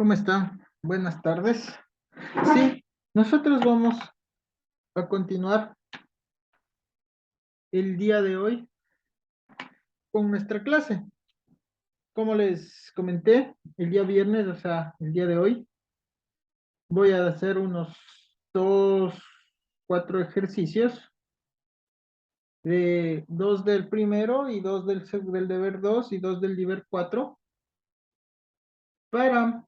¿Cómo están? Buenas tardes. Sí, nosotros vamos a continuar el día de hoy con nuestra clase. Como les comenté, el día viernes, o sea, el día de hoy, voy a hacer unos dos, cuatro ejercicios, de dos del primero y dos del deber 2 y dos del deber 4, para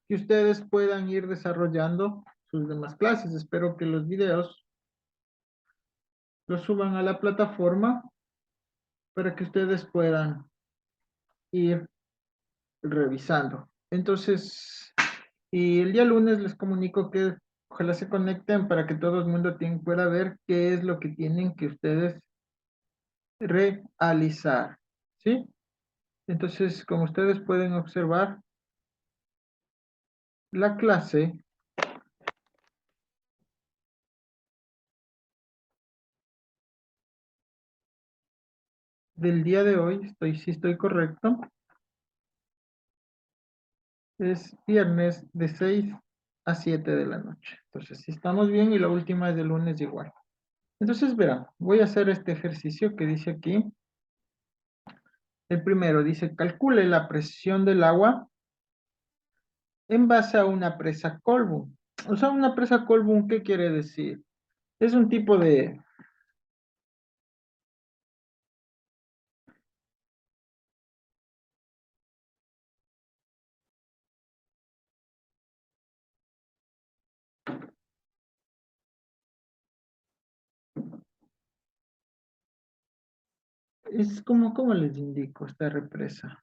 que ustedes puedan ir desarrollando sus demás clases. Espero que los videos los suban a la plataforma para que ustedes puedan ir revisando. Entonces, y el día lunes les comunico que ojalá se conecten para que todo el mundo pueda ver qué es lo que tienen que ustedes realizar, ¿sí? Entonces, como ustedes pueden observar, la clase del día de hoy, si estoy correcto, es viernes de 6 a 7 de la noche. Entonces, si estamos bien y la última es de lunes igual. Entonces, verán, voy a hacer este ejercicio que dice aquí. El primero dice, calcule la presión del agua en base a una presa Colbún. O sea, una presa Colbún, ¿qué quiere decir? Es un tipo de... Es como, ¿cómo les indico esta represa?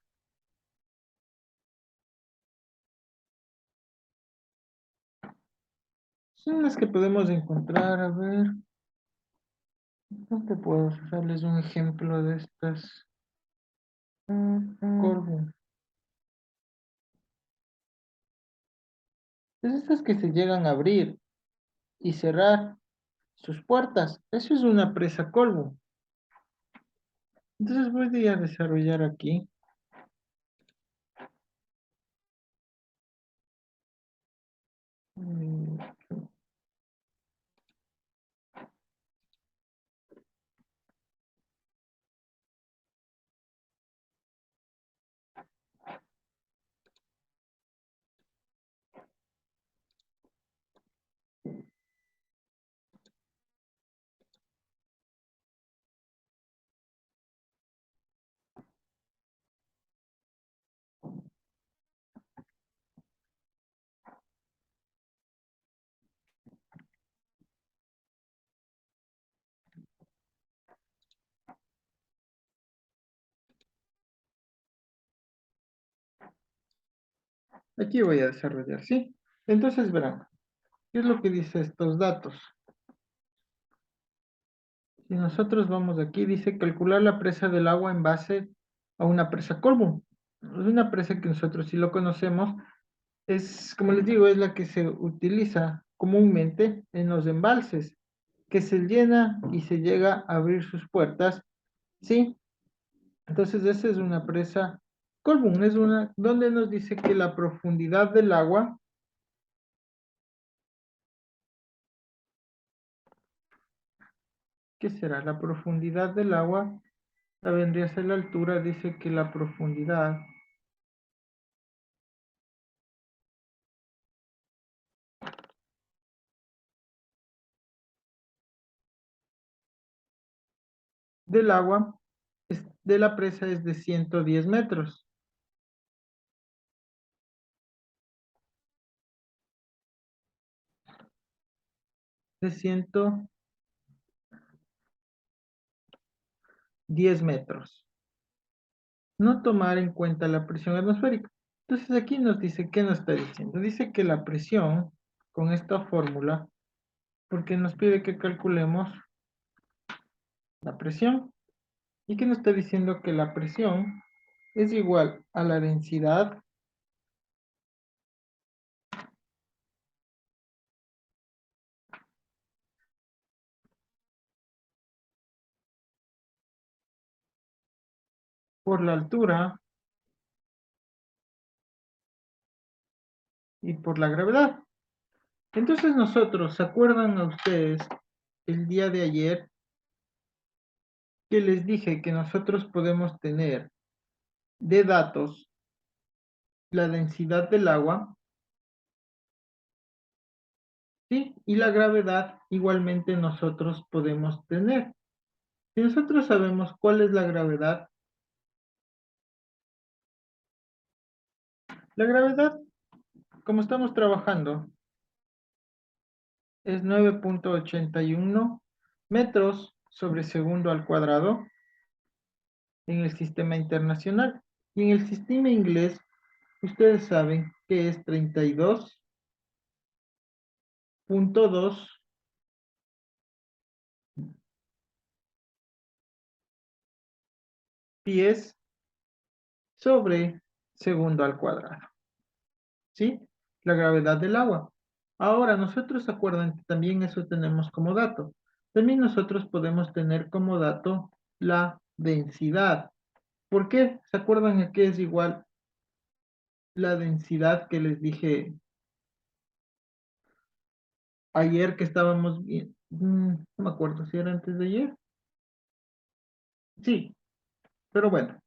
Son las que podemos encontrar, a ver, ¿dónde puedo darles un ejemplo de estas? Colbún. Es estas que se llegan a abrir y cerrar sus puertas. Eso es una presa Colbún. Entonces voy a desarrollar aquí. Mm, Aquí voy a desarrollar, ¿sí? Entonces verán, ¿qué es lo que dice estos datos? Si nosotros vamos aquí, dice calcular la presa del agua en base a una presa Colbún. Es una presa que nosotros sí lo conocemos. Es, como les digo, es la que se utiliza comúnmente en los embalses, que se llena y se llega a abrir sus puertas, ¿sí? Entonces, esa es una presa Colbún, es una donde nos dice que la profundidad del agua, ¿qué será? La profundidad del agua, la vendría a ser la altura, dice que la profundidad del agua de la presa es de 110 metros. De 110 metros. No tomar en cuenta la presión atmosférica. Entonces aquí nos dice, ¿qué nos está diciendo? Dice que la presión, con esta fórmula, porque nos pide que calculemos la presión. ¿Y qué nos está diciendo? Que la presión es igual a la densidad por la altura y por la gravedad. Entonces nosotros, ¿se acuerdan a ustedes el día de ayer que les dije que nosotros podemos tener de datos la densidad del agua, ¿sí? Y la gravedad igualmente nosotros podemos tener. Si nosotros sabemos cuál es la gravedad, la gravedad, como estamos trabajando, es 9,81 metros sobre segundo al cuadrado en el sistema internacional. Y en el sistema inglés, ustedes saben que es 32,2 pies sobre segundo al cuadrado. ¿Sí? La gravedad del agua. Ahora, nosotros acuerdan que también eso tenemos como dato. También nosotros podemos tener como dato la densidad. ¿Por qué? ¿Se acuerdan a qué es igual la densidad que les dije ayer que estábamos bien? No me acuerdo si era antes de ayer. Sí, pero bueno,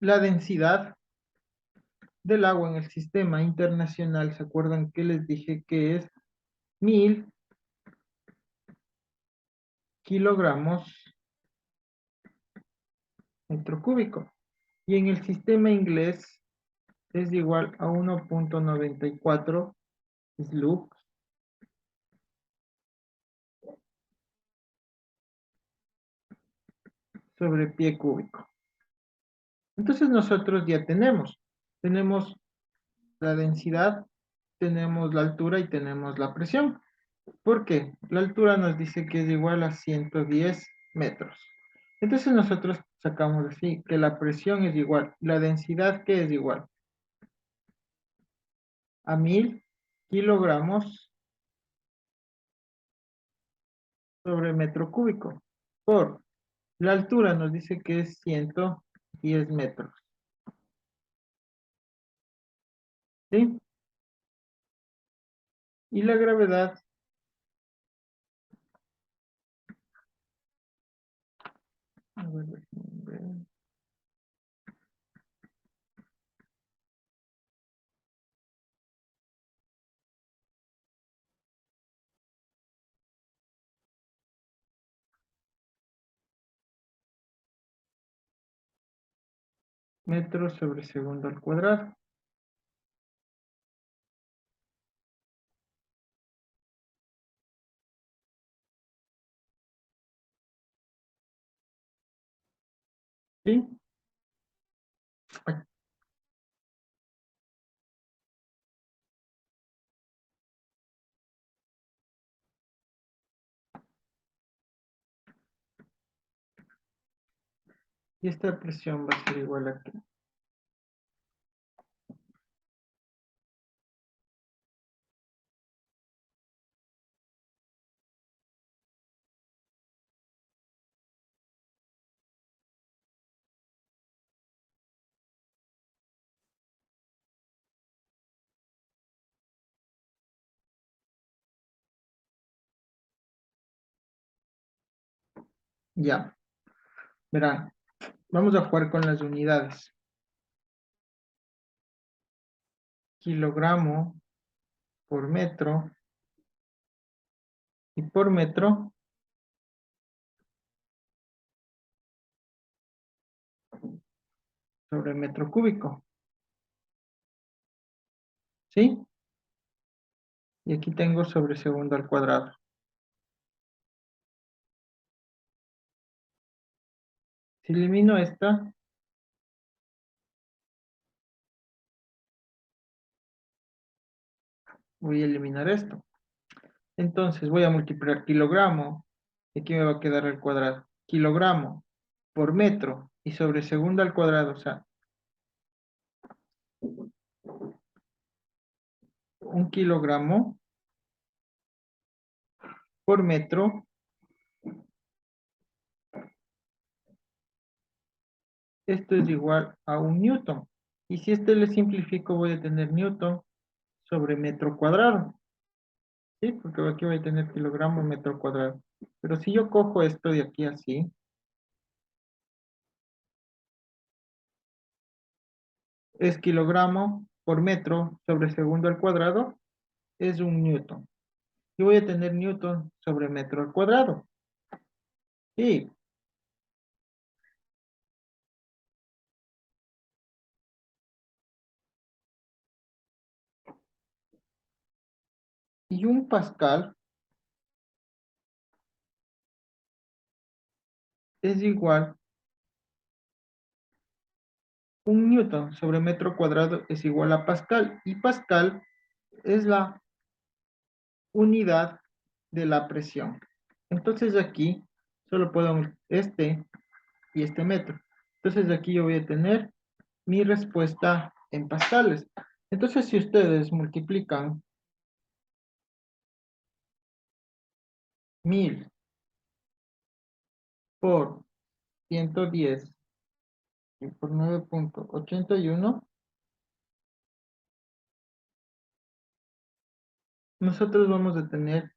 la densidad del agua en el sistema internacional, ¿se acuerdan que les dije que es 1.000 kilogramos metro cúbico? Y en el sistema inglés es igual a 1,94 SLUG sobre pie cúbico. Entonces nosotros ya tenemos la densidad, tenemos la altura y tenemos la presión. ¿Por qué? La altura nos dice que es igual a 110 metros. Entonces nosotros sacamos así que la presión es igual, la densidad que es igual a 1.000 kilogramos sobre metro cúbico. Por la altura nos dice que es 110 metros. ¿Sí? Y la gravedad, a ver, déjenme ver, metros sobre segundo al cuadrado. ¿Sí? Y esta presión va a ser igual a aquí. Ya, verán, vamos a jugar con las unidades. Kilogramo por metro y por metro sobre metro cúbico. ¿Sí? Y aquí tengo sobre segundo al cuadrado. Si elimino esta, voy a eliminar esto. Entonces voy a multiplicar kilogramo, y aquí me va a quedar el cuadrado. Kilogramo por metro y sobre segundo al cuadrado, o sea, 1 kilogramo por metro, esto es igual a 1 newton. Y si este le simplifico, voy a tener newton sobre metro cuadrado. ¿Sí? Porque aquí voy a tener kilogramo metro cuadrado. Pero si yo cojo esto de aquí así, es kilogramo por metro sobre segundo al cuadrado, es un newton. Y voy a tener newton sobre metro al cuadrado. Sí, y un pascal es igual, un newton sobre metro cuadrado es igual a pascal. Y pascal es la unidad de la presión. Entonces aquí solo puedo unir este y este metro. Entonces aquí yo voy a tener mi respuesta en pascales. Entonces si ustedes multiplican 1000 por 110 y por 9,81, nosotros vamos a tener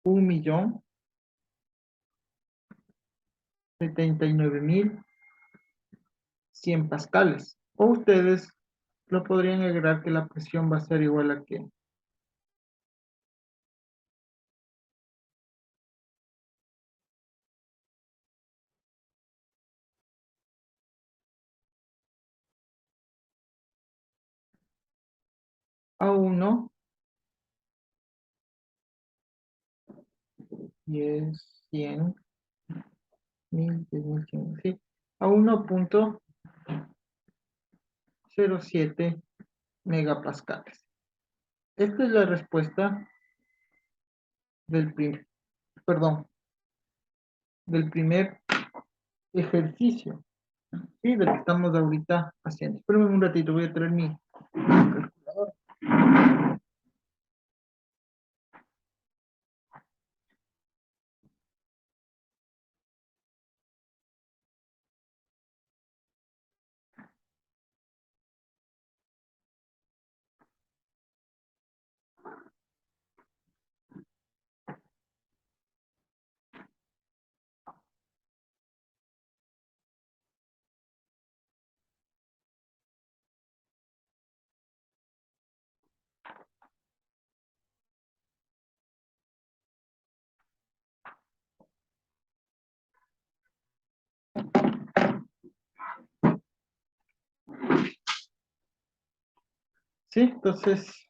1.079.100 pascales. O ustedes lo podrían agregar que la presión va a ser igual a que a 1 y es 100 mil, 10.100, sí, a 1,07 megapascales. Esta es la respuesta del primer, perdón, del primer ejercicio, ¿sí? Del que estamos ahorita haciendo. Espérame un ratito, voy a traer mi calculadora. Sí, entonces,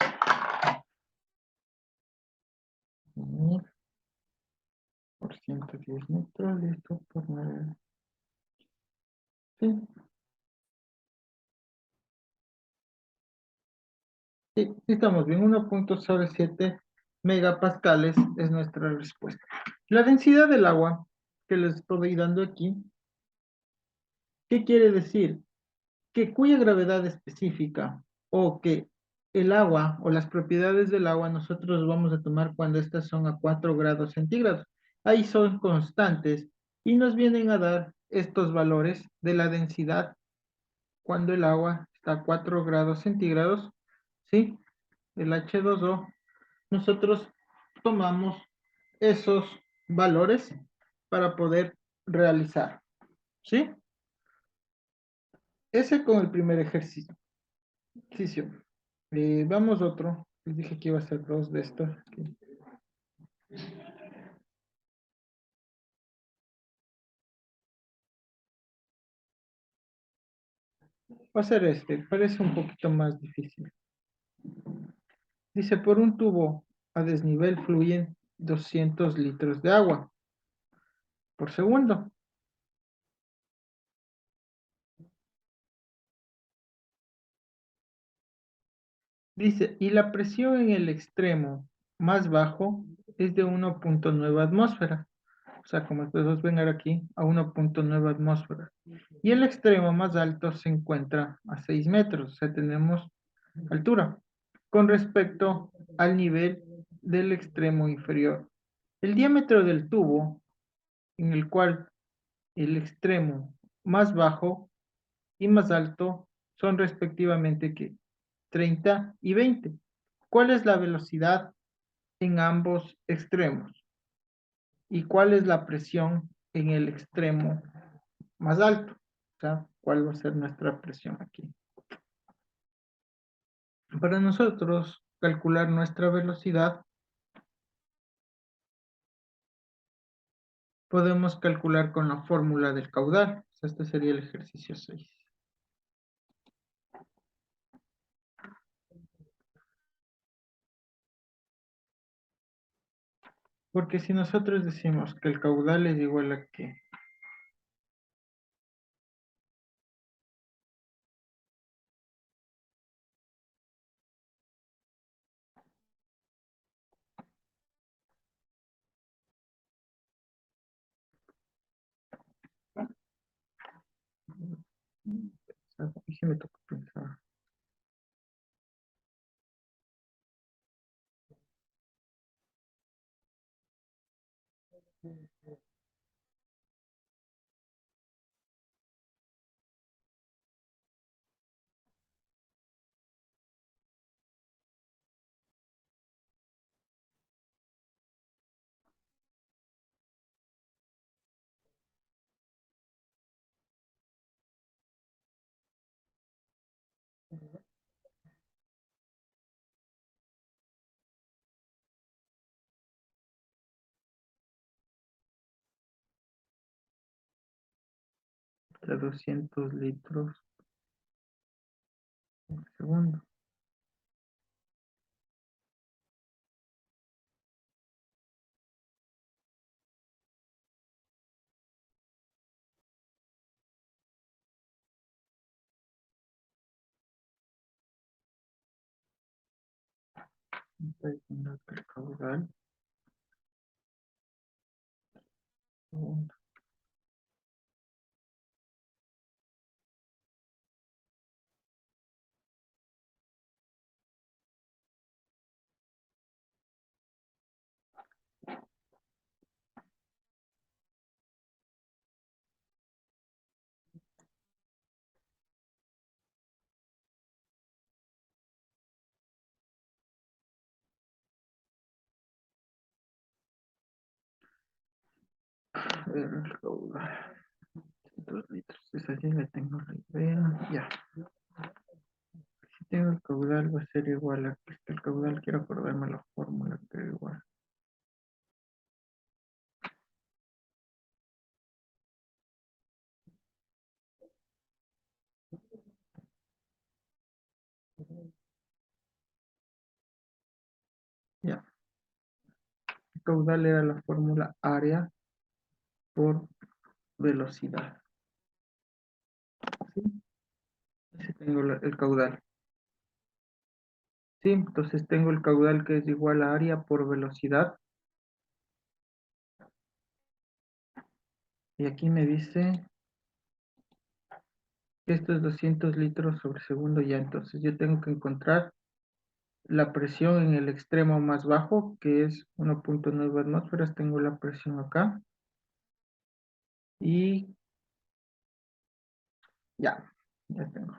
por 110 metros, listo, por 9. Sí, sí, sí estamos bien. 1,07 megapascales es nuestra respuesta. La densidad del agua que les estoy dando aquí, ¿qué quiere decir? Que cuya gravedad específica o que el agua o las propiedades del agua nosotros vamos a tomar cuando estas son a 4 grados centígrados. Ahí son constantes y nos vienen a dar estos valores de la densidad cuando el agua está a 4 grados centígrados, ¿sí? El H2O, nosotros tomamos esos valores para poder realizar, ¿sí? Ese con el primer ejercicio. Vamos otro. Les dije que iba a ser dos de estos. Va a ser este. Parece un poquito más difícil. Dice, por un tubo a desnivel fluyen 200 litros de agua por segundo. Dice, y la presión en el extremo más bajo es de 1,9 atmósferas. O sea, como ustedes ven ahora aquí, a 1,9 atmósferas. Y el extremo más alto se encuentra a 6 metros. O sea, tenemos altura con respecto al nivel del extremo inferior. El diámetro del tubo, en el cual el extremo más bajo y más alto son respectivamente ¿qué? 30 y 20. ¿Cuál es la velocidad en ambos extremos? ¿Y cuál es la presión en el extremo más alto? O sea, ¿cuál va a ser nuestra presión aquí? Para nosotros calcular nuestra velocidad, podemos calcular con la fórmula del caudal. O sea, este sería el ejercicio 6. Porque si nosotros decimos que el caudal es igual a ¿qué? Y si me toca pensar. De 200 litros por segundo. Estoy diciendo que el caudal segundo, el caudal. 2 litros. Esa sí le tengo la idea. Ya. Si tengo el caudal va a ser igual a el caudal. Quiero acordarme la fórmula que es igual. Ya. El caudal era la fórmula área por velocidad. ¿Sí? Así tengo el caudal. Sí, entonces tengo el caudal que es igual a área por velocidad. Y aquí me dice que esto es 200 litros sobre segundo ya. Entonces yo tengo que encontrar la presión en el extremo más bajo, que es 1.9 atmósferas. Tengo la presión acá. Y ya, ya tengo.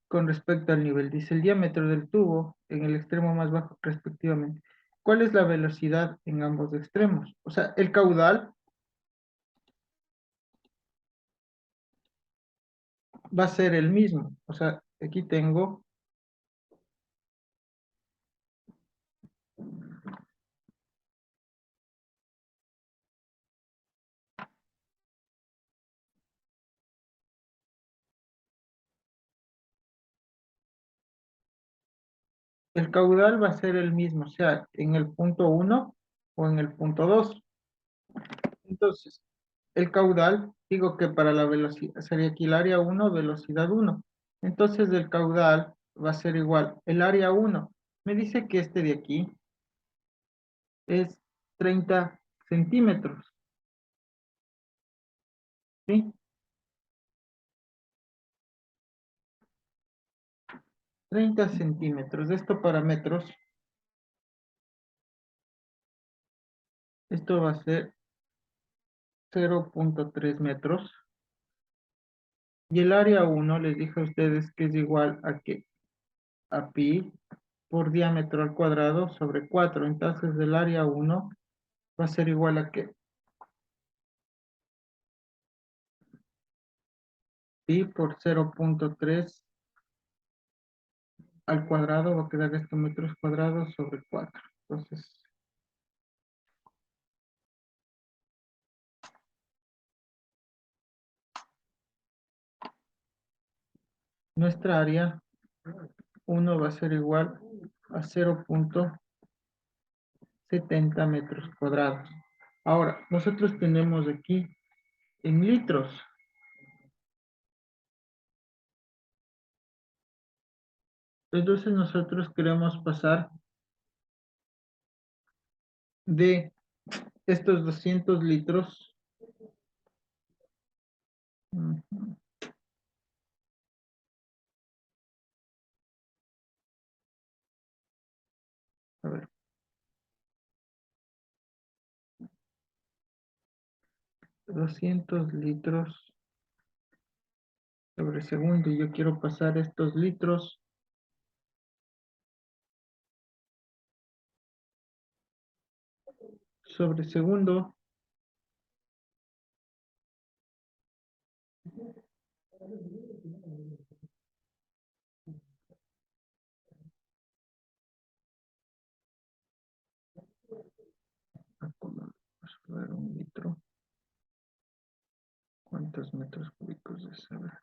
Con respecto al nivel, dice el diámetro del tubo en el extremo más bajo respectivamente. ¿Cuál es la velocidad en ambos extremos? O sea, el caudal va a ser el mismo. O sea, aquí tengo, el caudal va a ser el mismo, o sea, en el punto uno o en el punto 2. Entonces, el caudal, digo que para la velocidad, sería aquí el área uno velocidad uno. Entonces, el caudal va a ser igual. El área uno me dice que este de aquí es 30 centímetros, ¿sí? 30 centímetros. Esto para metros, esto va a ser 0.3 metros. Y el área uno les dije a ustedes que es igual a que a pi por diámetro al cuadrado sobre 4. Entonces el área uno va a ser igual a que pi por 0.3 al cuadrado, va a quedar esto metros cuadrados sobre 4. Entonces, nuestra área uno va a ser igual a 0.70 metros cuadrados. Ahora, nosotros tenemos aquí en litros. Entonces nosotros queremos pasar de estos 200 litros. Ujú. A ver, 200 litros sobre segundo. Y yo quiero pasar estos litros sobre segundo. Vamos a ver un litro. ¿Cuántos metros cúbicos es? A ver,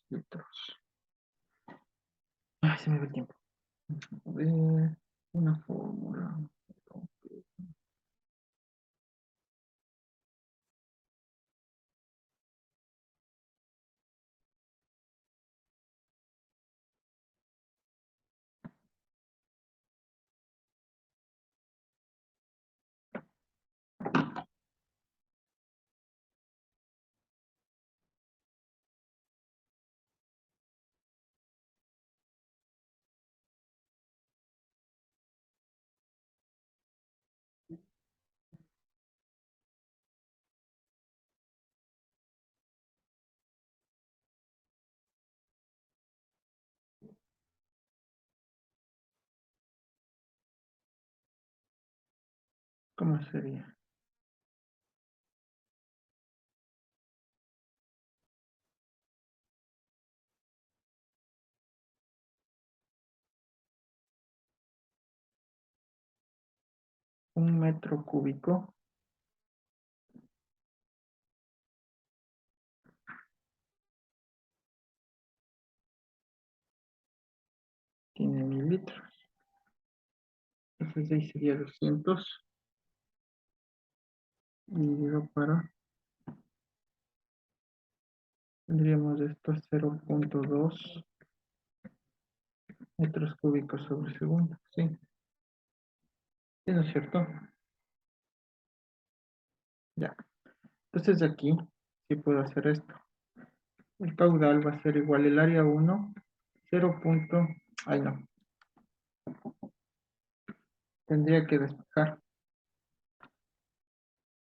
litros. Ay, se me va el tiempo. A ver, una fórmula. ¿Cómo sería? Un metro cúbico tiene 1000 litros. Entonces ahí sería 200 dividido para, tendríamos esto 0.2 metros cúbicos sobre segundo. Sí, ¿sí, no es cierto? Ya. Entonces aquí sí puedo hacer esto. El caudal va a ser igual el área uno 0. Ay, no. Tendría que despejar.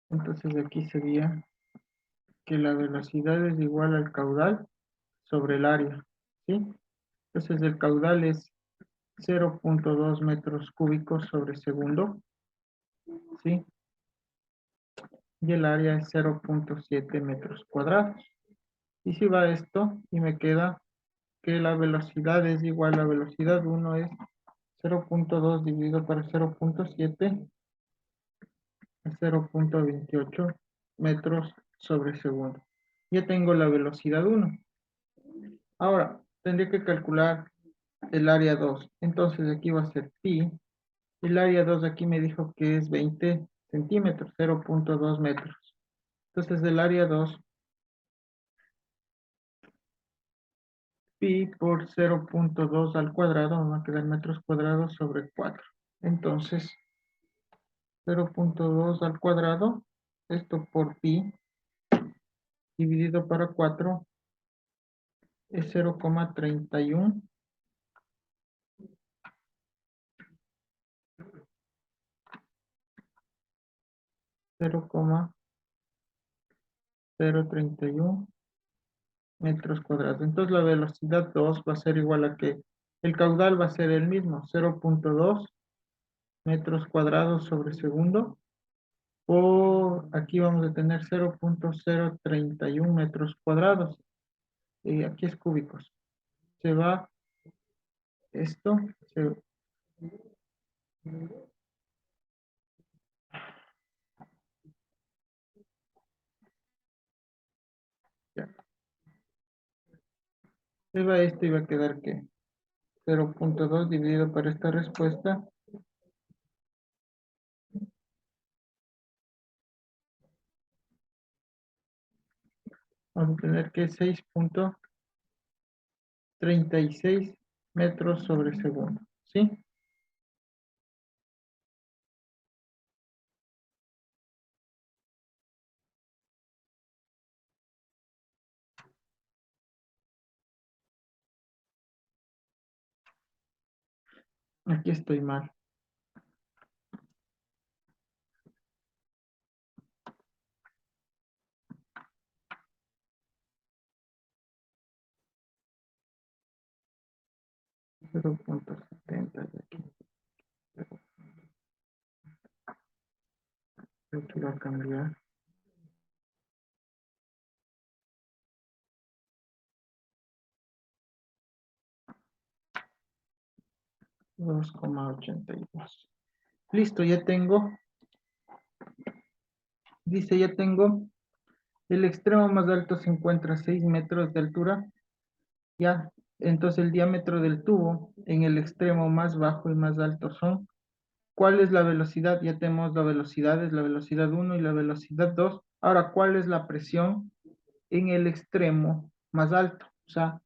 Entonces aquí sería que la velocidad es igual al caudal sobre el área. ¿Sí? Entonces el caudal es 0.2 metros cúbicos sobre segundo. ¿Sí? Y el área es 0.7 metros cuadrados. Y si va esto, y me queda que la velocidad es igual, la velocidad uno es 0.2 dividido por 0.7 a 0.28 metros sobre segundo. Ya tengo la velocidad uno. Ahora, tendría que calcular el área 2. Entonces aquí va a ser pi. El área 2 aquí me dijo que es 20 centímetros, 0.2 metros. Entonces el área 2 pi por 0.2 al cuadrado, van a quedar metros cuadrados sobre 4. Entonces, 0.2 al cuadrado, esto por pi, dividido para 4, es 0,31. 0,031 metros cuadrados. Entonces la velocidad 2 va a ser igual a que el caudal va a ser el mismo, 0,2 metros cuadrados sobre segundo. Por aquí vamos a tener 0,031 metros cuadrados. Y aquí es cúbicos. Se va esto, se, ya, se va esto y va a quedar que 0,2 dividido por esta respuesta. Vamos a tener que 6,36 metros sobre segundo. ¿Sí? Aquí estoy mal. 0,70 de aquí. Creo que va a cambiar. 2,82. Listo, ya tengo. Dice, ya tengo. El extremo más alto se encuentra a 6 metros de altura. Ya. Entonces el diámetro del tubo en el extremo más bajo y más alto son. ¿Cuál es la velocidad? Ya tenemos la velocidad, es la velocidad 1 y la velocidad 2. Ahora, ¿cuál es la presión en el extremo más alto? O sea,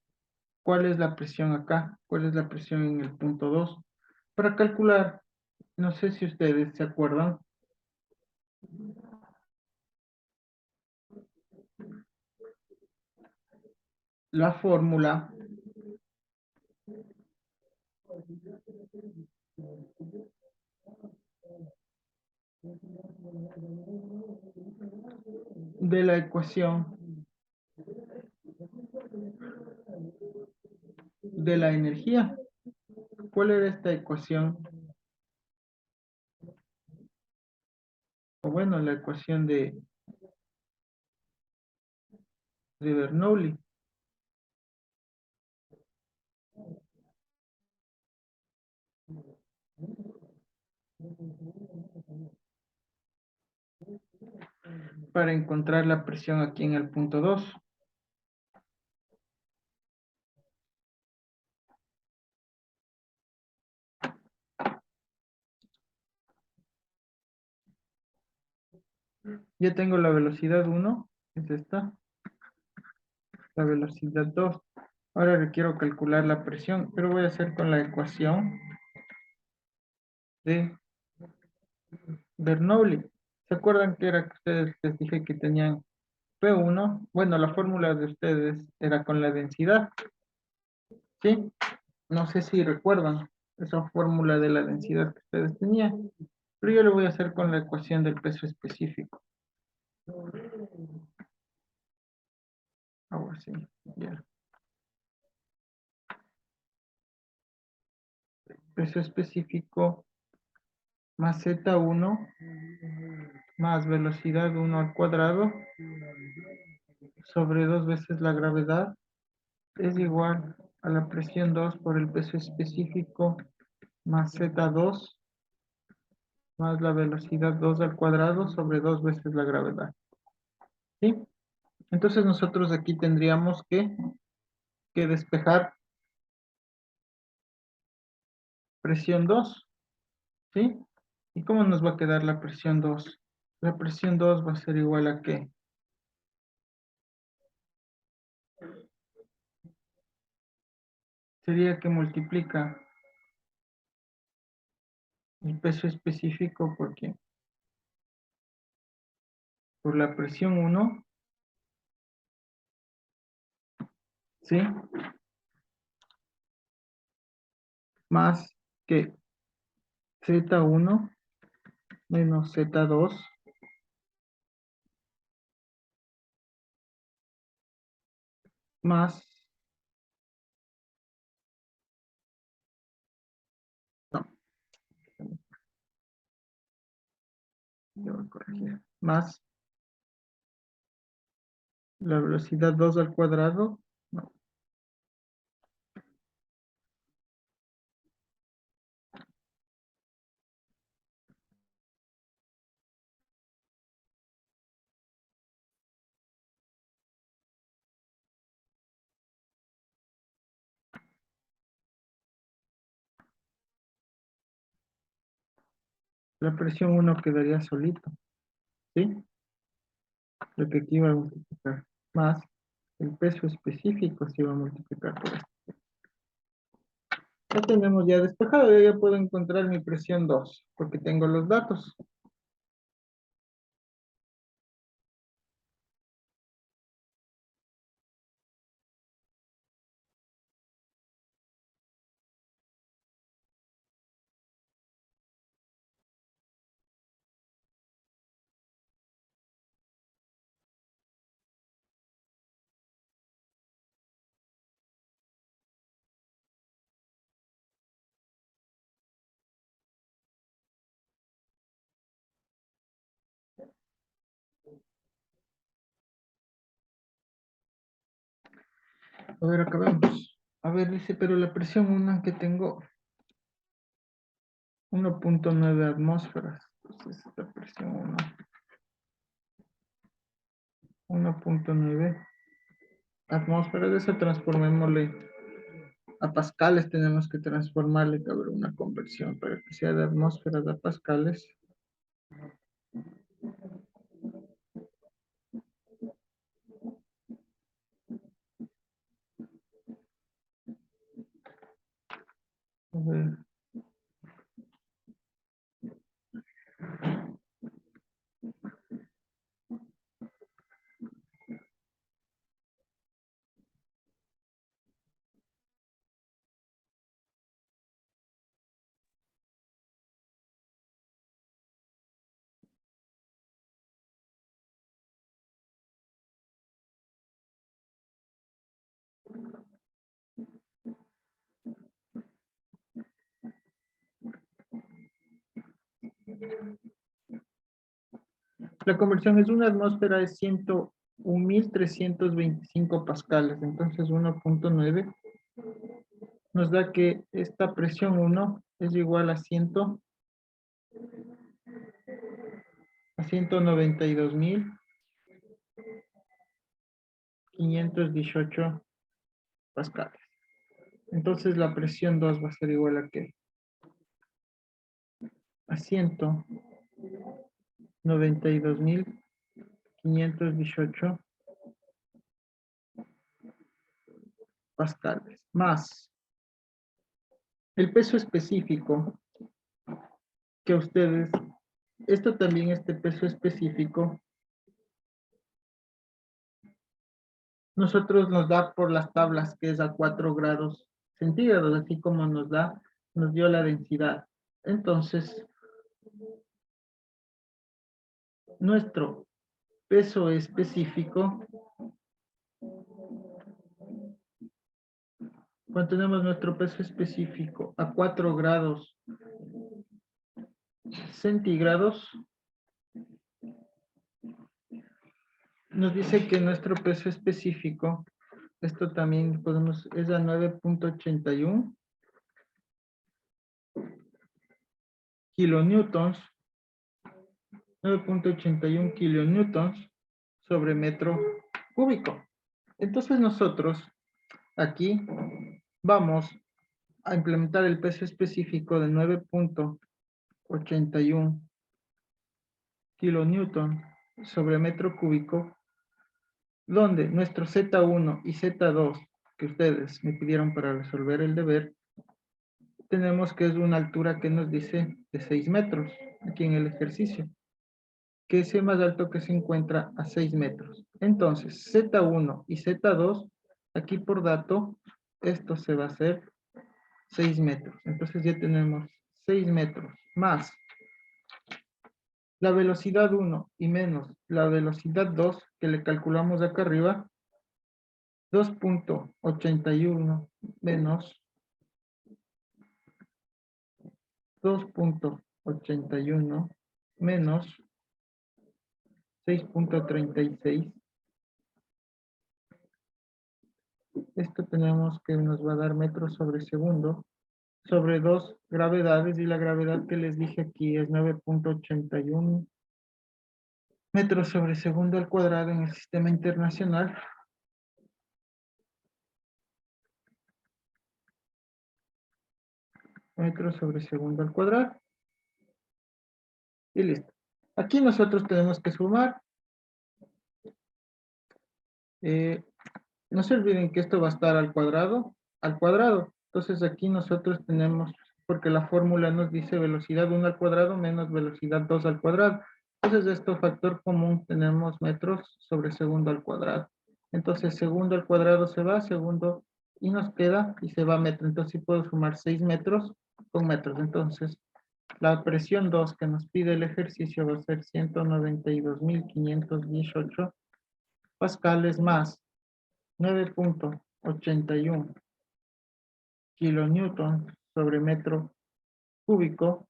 ¿cuál es la presión acá? ¿Cuál es la presión en el punto 2? Para calcular, no sé si ustedes se acuerdan, la fórmula de la ecuación de la energía. ¿Cuál era esta ecuación? O bueno, la ecuación de Bernoulli. Para encontrar la presión aquí en el punto 2. Ya tengo la velocidad 1, es esta, la velocidad 2. Ahora requiero calcular la presión, pero voy a hacer con la ecuación de Bernoulli. ¿Se acuerdan que era que ustedes les dije que tenían P1? Bueno, la fórmula de ustedes era con la densidad, ¿sí? No sé si recuerdan esa fórmula de la densidad que ustedes tenían, pero yo lo voy a hacer con la ecuación del peso específico. Ahora sí, ya. Peso específico más Z1 más velocidad 1 al cuadrado sobre 2 veces la gravedad es igual a la presión 2 por el peso específico más Z2 más la velocidad 2 al cuadrado sobre 2 veces la gravedad. ¿Sí? Entonces nosotros aquí tendríamos que despejar presión 2. ¿Sí? ¿Y cómo nos va a quedar la presión 2? La presión 2 va a ser igual a ¿qué? Sería que multiplica el peso específico por ¿qué? Por la presión 1, ¿sí? Más que Z1 menos Z2 más, no, ya voy a corregir, más la velocidad 2 al cuadrado, no, la presión 1 quedaría solito, ¿sí? Lo que aquí va a multiplicar, más el peso específico se va a multiplicar por esto. Ya tenemos ya despejado, yo ya puedo encontrar mi presión 2, porque tengo los datos. A ver, acabemos. A ver, dice, pero la presión 1 que tengo 1.9 atmósferas. Entonces, esta presión 1.9 atmósferas. De esa transformémosle a pascales. Tenemos que transformarle, que haber una conversión para que sea de atmósferas a pascales. A ver, la conversión es una atmósfera de 101.325 pascales. Entonces 1.9 nos da que esta presión 1 es igual a 192.518 pascales. Entonces la presión 2 va a ser igual a ¿qué? A 192.518 pascales. Más el peso específico que ustedes, esto también, este peso específico, nosotros nos da por las tablas que es a 4 grados centígrados, así como nos dio la densidad. Entonces, nuestro peso específico, cuando tenemos nuestro peso específico a 4 grados centígrados, nos dice que nuestro peso específico, esto también podemos, es a 9.81 kilonewtons, 9.81 kilonewtons sobre metro cúbico. Entonces nosotros aquí vamos a implementar el peso específico de 9.81 kilonewton sobre metro cúbico, donde nuestro Z1 y Z2 que ustedes me pidieron para resolver el deber, tenemos que es una altura que nos dice de 6 metros, aquí en el ejercicio, que es el más alto que se encuentra a 6 metros. Entonces, Z1 y Z2, aquí por dato, esto se va a hacer 6 metros. Entonces ya tenemos 6 metros más la velocidad 1 y menos la velocidad 2 que le calculamos acá arriba, 2.81 menos 2.81 menos 6.36. Esto tenemos que nos va a dar metros sobre segundo sobre 2 gravedades, y la gravedad que les dije aquí es 9.81 metros sobre segundo al cuadrado en el sistema internacional. Metros sobre segundo al cuadrado. Y listo. Aquí nosotros tenemos que sumar. No se olviden que esto va a estar al cuadrado. Entonces aquí nosotros tenemos, porque la fórmula nos dice velocidad 1 al cuadrado menos velocidad 2 al cuadrado. Entonces esto factor común tenemos metros sobre segundo al cuadrado. Entonces segundo al cuadrado se va, segundo, y nos queda, y se va metro. Entonces sí puedo sumar 6 metros con metros. Entonces la presión 2 que nos pide el ejercicio va a ser 192.518 pascales más 9.81 kilonewton sobre metro cúbico.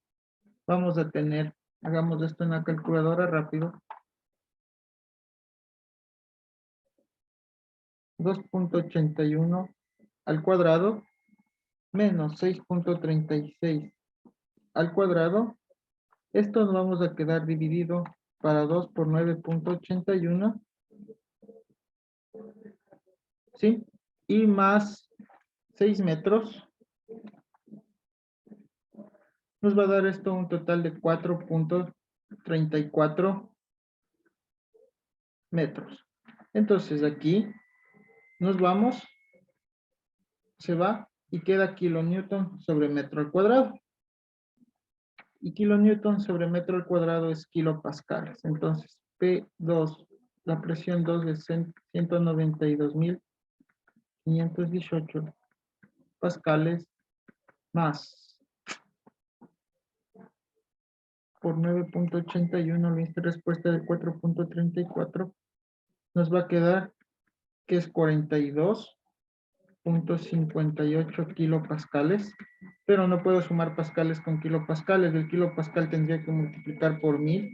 Vamos a tener, hagamos esto en la calculadora rápido, 2.81 al cuadrado menos 6.36 al cuadrado. Esto nos vamos a quedar dividido para 2 por 9.81, ¿sí? Y más 6 metros. Nos va a dar esto un total de 4.34 metros. Entonces aquí nos vamos, se va y queda kilonewton sobre metro al cuadrado. Y kilonewton sobre metro al cuadrado es kilopascales. Entonces P2, la presión 2 es 192.518 pascales más por 9.81, nuestra respuesta de 4.34, nos va a quedar que es 42.58 kilopascales, pero no puedo sumar pascales con kilopascales. El kilopascal tendría que multiplicar por 1000,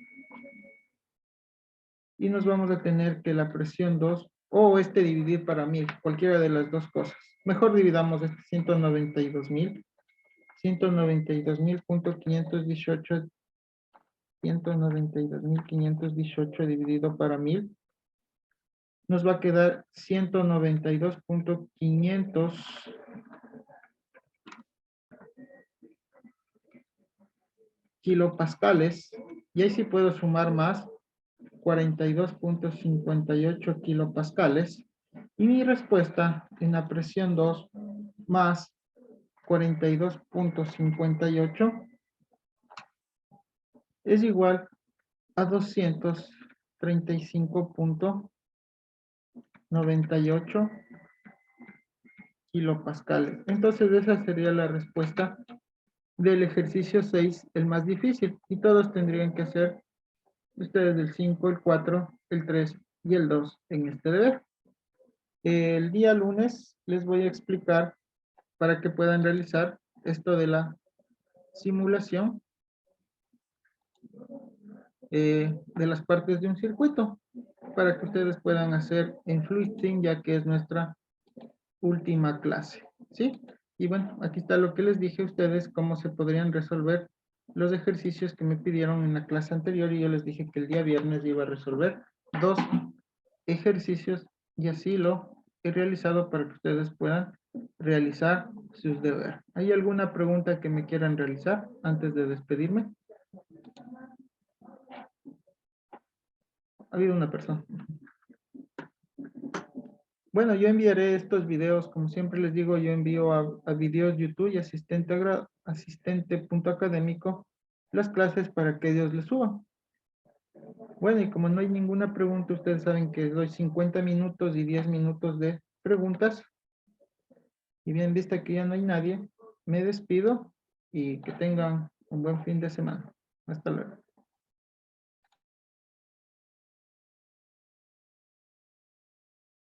y nos vamos a tener que la presión 2, o dividir para 1000, cualquiera de las dos cosas. Mejor dividamos este 192.518 dividido para 1000, nos va a quedar 192.500 kilopascales, y ahí sí puedo sumar más 42.58 kilopascales, y mi respuesta en la presión 2 más 42.58 es igual a 235.98 kilopascales. Entonces esa sería la respuesta del ejercicio 6, el más difícil, y todos tendrían que hacer ustedes el 5, el 4, el 3 y el 2 en este deber. El día lunes les voy a explicar para que puedan realizar esto de la simulación de las partes de un circuito, para que ustedes puedan hacer en FluidStream, ya que es nuestra última clase, ¿sí? Y bueno, aquí está lo que les dije a ustedes, cómo se podrían resolver los ejercicios que me pidieron en la clase anterior, y yo les dije que el día viernes iba a resolver 2 ejercicios, y así lo he realizado para que ustedes puedan realizar sus deberes. ¿Hay alguna pregunta que me quieran realizar antes de despedirme? Ha habido una persona. Bueno, yo enviaré estos videos, como siempre les digo, yo envío a videos YouTube y asistente.académico las clases para que Dios les suba. Bueno, y como no hay ninguna pregunta, ustedes saben que doy 50 minutos y 10 minutos de preguntas. Y bien, vista que ya no hay nadie, me despido y que tengan un buen fin de semana. Hasta luego.